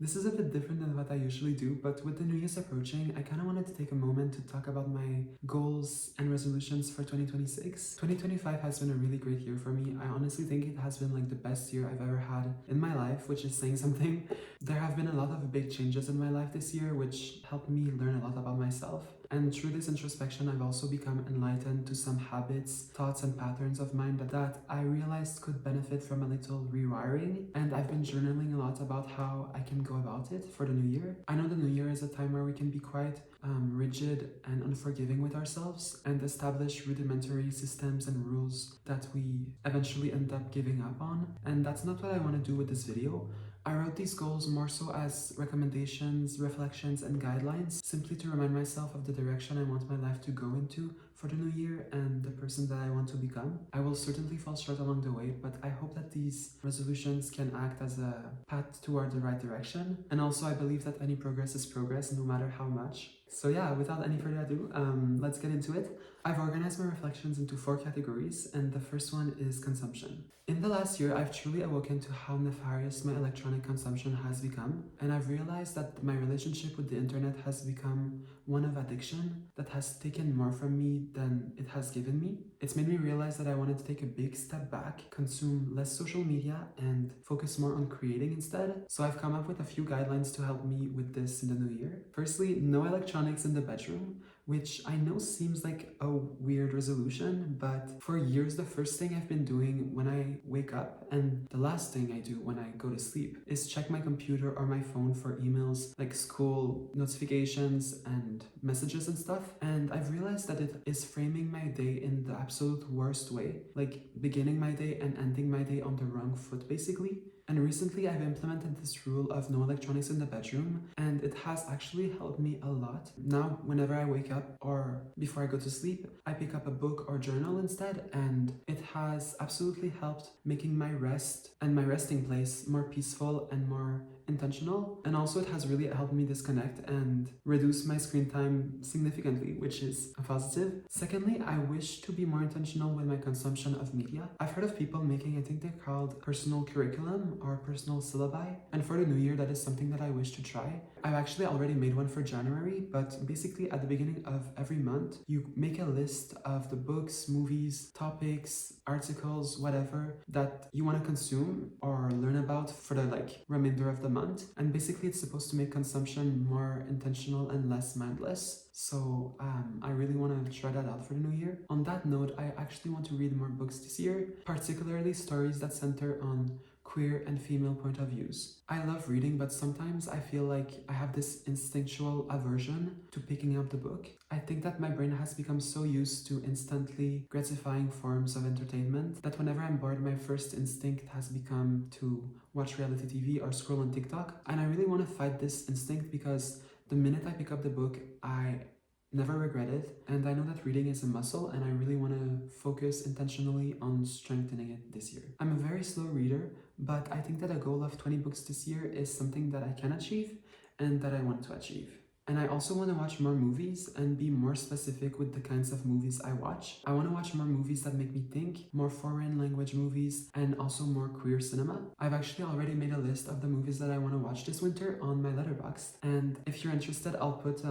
This is a bit different than what I usually do, but with the New Year's approaching, I kind of wanted to take a moment to talk about my goals and resolutions for 2026. 2025 has been a really great year for me. I honestly think it has been like the best year I've ever had in my life, which is saying something. There have been a lot of big changes in my life this year, which helped me learn a lot about myself. And through this introspection, I've also become enlightened to some habits, thoughts, and patterns of mine that I realized could benefit from a little rewiring. And I've been journaling a lot about how I can go about it for the new year. I know the new year is a time where we can be quite rigid and unforgiving with ourselves and establish rudimentary systems and rules that we eventually end up giving up on. And that's not what I want to do with this video. I wrote these goals more so as recommendations, reflections, and guidelines, simply to remind myself of the direction I want my life to go into for the new year and the person that I want to become. I will certainly fall short along the way, but I hope that these resolutions can act as a path toward the right direction. And also, I believe that any progress is progress, no matter how much. So yeah, without any further ado, let's get into it. I've organized my reflections into 4 categories, and the first one is consumption. In the last year, I've truly awoken to how nefarious my electronic consumption has become, and I've realized that my relationship with the internet has become one of addiction that has taken more from me than it has given me. It's made me realize that I wanted to take a big step back, consume less social media, and focus more on creating instead. So I've come up with a few guidelines to help me with this in the new year. Firstly, no electronics in the bedroom, which I know seems like a weird resolution, but for years the first thing I've been doing when I wake up and the last thing I do when I go to sleep is check my computer or my phone for emails like school notifications and messages and stuff. And I've realized that it is framing my day in the absolute worst way, like beginning my day and ending my day on the wrong foot basically. And recently I've implemented this rule of no electronics in the bedroom, and it has actually helped me a lot. Now, whenever I wake up or before I go to sleep, I pick up a book or journal instead, and it has absolutely helped making my rest and my resting place more peaceful and more intentional. And also it has really helped me disconnect and reduce my screen time significantly, which is a positive. Secondly, I wish to be more intentional with my consumption of media. I've heard of people making, I think they're called personal curriculum or personal syllabi, and for the new year that is something that I wish to try. I've actually already made one for January, but basically at the beginning of every month you make a list of the books, movies, topics, articles, whatever that you want to consume or learn about for the remainder of the month. And basically it's supposed to make consumption more intentional and less mindless. So I really want to try that out for the new year. On that note, I actually want to read more books this year, particularly stories that center on queer and female point of views. I love reading, but sometimes I feel like I have this instinctual aversion to picking up the book. I think that my brain has become so used to instantly gratifying forms of entertainment that whenever I'm bored, my first instinct has become to watch reality TV or scroll on TikTok. And I really want to fight this instinct because the minute I pick up the book, I never regret it, and I know that reading is a muscle and I really want to focus intentionally on strengthening it this year. I'm a very slow reader, but I think that a goal of 20 books this year is something that I can achieve and that I want to achieve. And I also want to watch more movies and be more specific with the kinds of movies I watch. I want to watch more movies that make me think, more foreign language movies, and also more queer cinema. I've actually already made a list of the movies that I want to watch this winter on my Letterboxd. And if you're interested, I'll put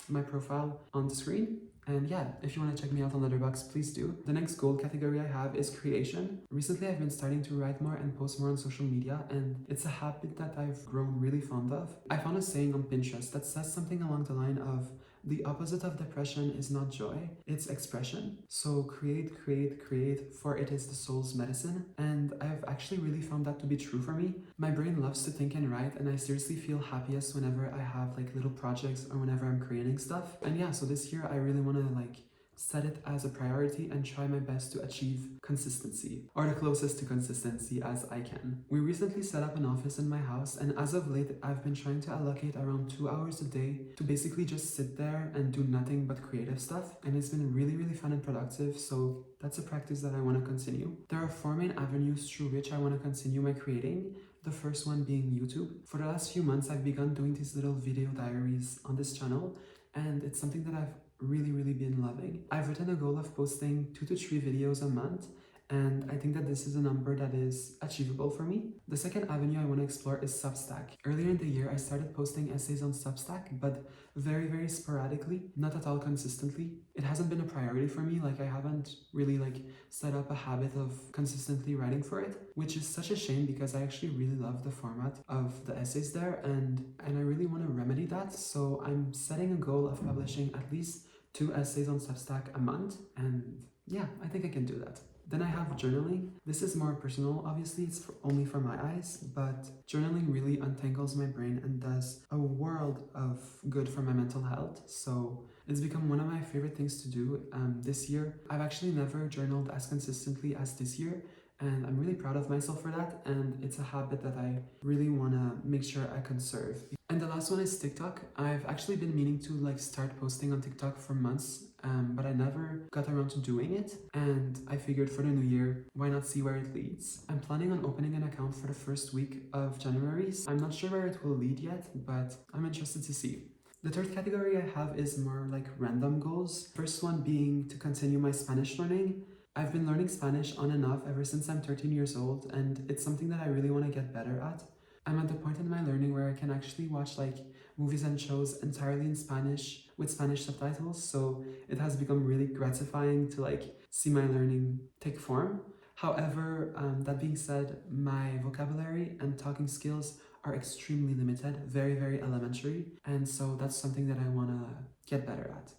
my profile on the screen. And yeah, if you want to check me out on Letterboxd, please do. The next goal category I have is creation. Recently, I've been starting to write more and post more on social media, and it's a habit that I've grown really fond of. I found a saying on Pinterest that says something along the line of, the opposite of depression is not joy, it's expression. So create, create, create, for it is the soul's medicine. And I've actually really found that to be true for me. My brain loves to think and write, and I seriously feel happiest whenever I have little projects or whenever I'm creating stuff. And yeah, so this year I really want to set it as a priority and try my best to achieve consistency, or the closest to consistency as I can. We recently set up an office in my house, and as of late I've been trying to allocate around 2 hours a day to basically just sit there and do nothing but creative stuff, and it's been really fun and productive, so that's a practice that I want to continue. There are 4 main avenues through which I want to continue my creating. The first one being YouTube. For the last few months I've begun doing these little video diaries on this channel, and it's something that I've really been loving. I've written a goal of posting 2 to 3 videos a month, and I think that this is a number that is achievable for me. The second avenue I want to explore is Substack. Earlier in the year, I started posting essays on Substack, but very sporadically, not at all consistently. It hasn't been a priority for me. Like, I haven't really set up a habit of consistently writing for it, which is such a shame because I actually really love the format of the essays there, and I really want to remedy that. So I'm setting a goal of publishing at least 2 essays on Substack a month, and yeah, I think I can do that. Then I have journaling. This is more personal, obviously, it's only for my eyes, but journaling really untangles my brain and does a world of good for my mental health. So it's become one of my favorite things to do this year. I've actually never journaled as consistently as this year, and I'm really proud of myself for that, and it's a habit that I really want to make sure I conserve. And the last one is TikTok. I've actually been meaning to start posting on TikTok for months, but I never got around to doing it, and I figured for the new year, why not see where it leads? I'm planning on opening an account for the first week of January. I'm not sure where it will lead yet, but I'm interested to see. The third category I have is more random goals. First one being to continue my Spanish learning. I've been learning Spanish on and off ever since I'm 13 years old, and it's something that I really want to get better at. I'm at the point in my learning where I can actually watch movies and shows entirely in Spanish with Spanish subtitles, so it has become really gratifying to see my learning take form. However, that being said, my vocabulary and talking skills are extremely limited, very elementary, and so that's something that I want to get better at.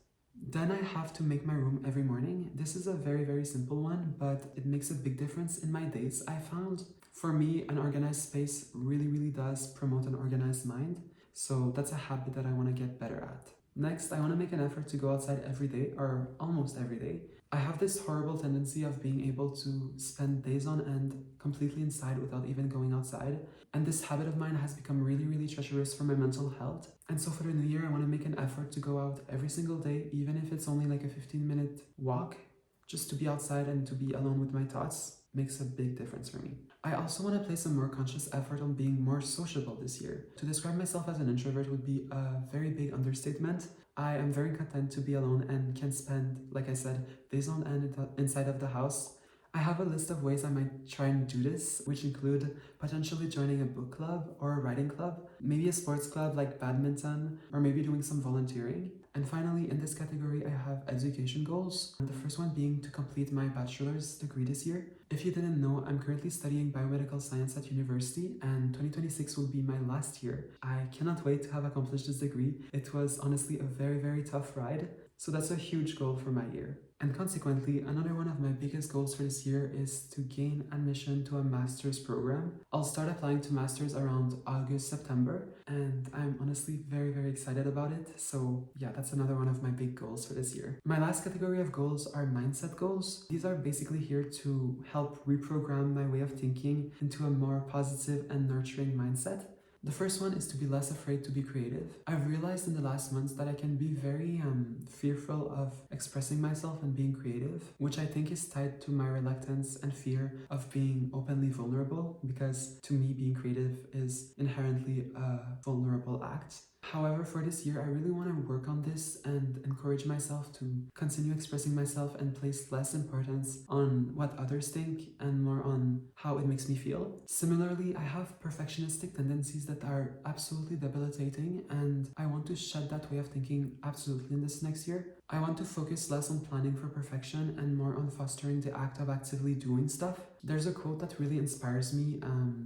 Then I have to make my room every morning. This is a very simple one, but it makes a big difference in my days. I found for me, an organized space really does promote an organized mind. So that's a habit that I want to get better at. Next, I want to make an effort to go outside every day, or almost every day. I have this horrible tendency of being able to spend days on end completely inside without even going outside. And this habit of mine has become really treacherous for my mental health. And so for the new year, I want to make an effort to go out every single day, even if it's only a 15-minute walk. Just to be outside and to be alone with my thoughts makes a big difference for me. I also want to place a more conscious effort on being more sociable this year. To describe myself as an introvert would be a very big understatement. I am very content to be alone and can spend, like I said, days on end inside of the house. I have a list of ways I might try and do this, which include potentially joining a book club or a writing club, maybe a sports club like badminton, or maybe doing some volunteering. And finally, in this category, I have education goals. The first one being to complete my bachelor's degree this year. If you didn't know, I'm currently studying biomedical science at university, and 2026 will be my last year. I cannot wait to have accomplished this degree. It was honestly a very tough ride, so that's a huge goal for my year. And consequently, another one of my biggest goals for this year is to gain admission to a master's program. I'll start applying to masters around August, September, and I'm honestly very excited about it. So yeah, that's another one of my big goals for this year. My last category of goals are mindset goals. These are basically here to help reprogram my way of thinking into a more positive and nurturing mindset. The first one is to be less afraid to be creative. I've realized in the last months that I can be very fearful of expressing myself and being creative, which I think is tied to my reluctance and fear of being openly vulnerable, because to me being creative is inherently a vulnerable act. However, for this year, I really want to work on this and encourage myself to continue expressing myself and place less importance on what others think and more on how it makes me feel. Similarly, I have perfectionistic tendencies that are absolutely debilitating, and I want to shed that way of thinking absolutely in this next year. I want to focus less on planning for perfection and more on fostering the act of actively doing stuff. There's a quote that really inspires me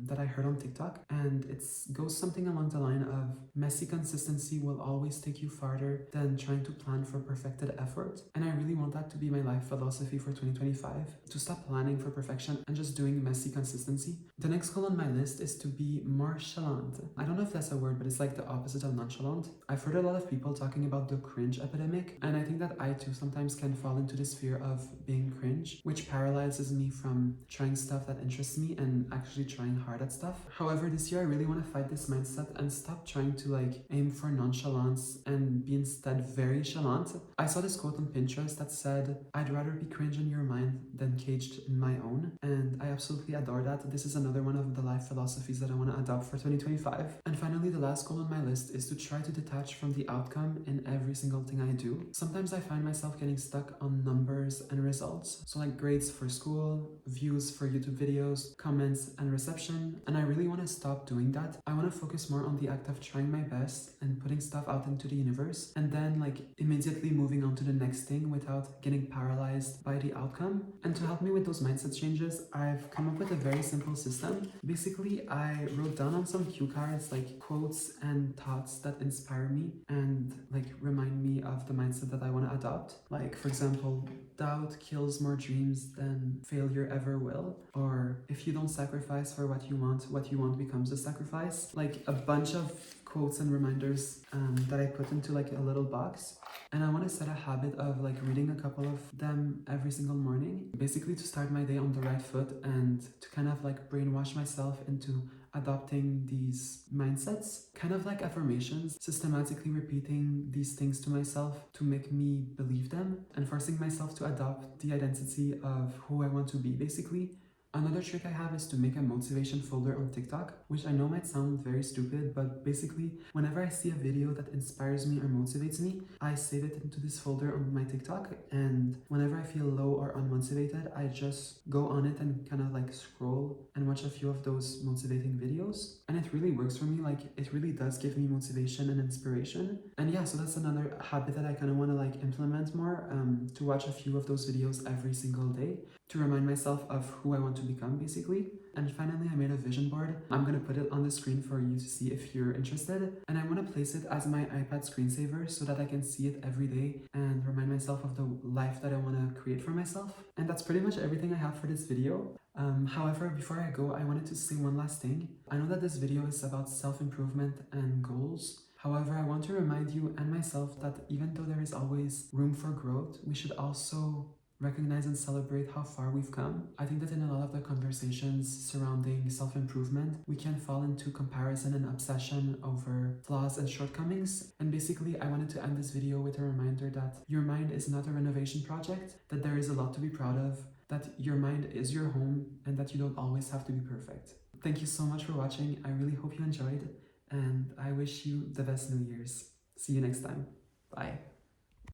that I heard on TikTok, and it goes something along the line of messy consistency will always take you farther than trying to plan for perfected effort. And I really want that to be my life philosophy for 2025, to stop planning for perfection and just doing messy consistency. The next goal on my list is to be more chalant. I don't know if that's a word, but it's like the opposite of nonchalant. I've heard a lot of people talking about the cringe epidemic, and I think that I too sometimes can fall into this fear of being cringe, which paralyzes me from trying trying stuff that interests me and actually trying hard at stuff. However, this year I really want to fight this mindset and stop trying to like aim for nonchalance and be instead very chalant. I saw this quote on Pinterest that said, "I'd rather be cringe in your mind than caged in my own," and I absolutely adore that. This is another one of the life philosophies that I want to adopt for 2025. And finally, the last goal on my list is to try to detach from the outcome in every single thing I do. Sometimes I find myself getting stuck on numbers and results, so like grades for school, views for YouTube videos, comments and reception, and I really want to stop doing that. I want to focus more on the act of trying my best and putting stuff out into the universe, and then like immediately moving on to the next thing without getting paralyzed by the outcome. And to help me with those mindset changes, I've come up with a very simple system. Basically, I wrote down on some cue cards like quotes and thoughts that inspire me and like remind me of the mindset that I want to adopt. Like, for example, doubt kills more dreams than failure ever will. Or if you don't sacrifice for what you want becomes a sacrifice. Like a bunch of quotes and reminders that I put into like a little box. And I want to set a habit of like reading a couple of them every single morning, basically to start my day on the right foot and to kind of like brainwash myself into adopting these mindsets, kind of like affirmations, systematically repeating these things to myself to make me believe them and forcing myself to adopt the identity of who I want to be, basically. Another trick I have is to make a motivation folder on TikTok, which I know might sound very stupid, but basically, whenever I see a video that inspires me or motivates me, I save it into this folder on my TikTok, and whenever I feel low or unmotivated, I just go on it and kind of like scroll and watch a few of those motivating videos. And it really works for me, like it really does give me motivation and inspiration. And yeah, so that's another habit that I kind of want to like implement more, to watch a few of those videos every single day, to remind myself of who I want to become, basically. And finally, I made a vision board. I'm gonna put it on the screen for you to see if you're interested. And I want to place it as my iPad screensaver so that I can see it every day and remind myself of the life that I want to create for myself. And that's pretty much everything I have for this video. However, before I go, I wanted to say one last thing. I know that this video is about self-improvement and goals. However, I want to remind you and myself that even though there is always room for growth, we should also recognize and celebrate how far we've come. I think that in a lot of the conversations surrounding self-improvement, we can fall into comparison and obsession over flaws and shortcomings. And basically, I wanted to end this video with a reminder that your mind is not a renovation project, that there is a lot to be proud of, that your mind is your home, and that you don't always have to be perfect. Thank you so much for watching. I really hope you enjoyed, and I wish you the best New Year's. See you next time. Bye.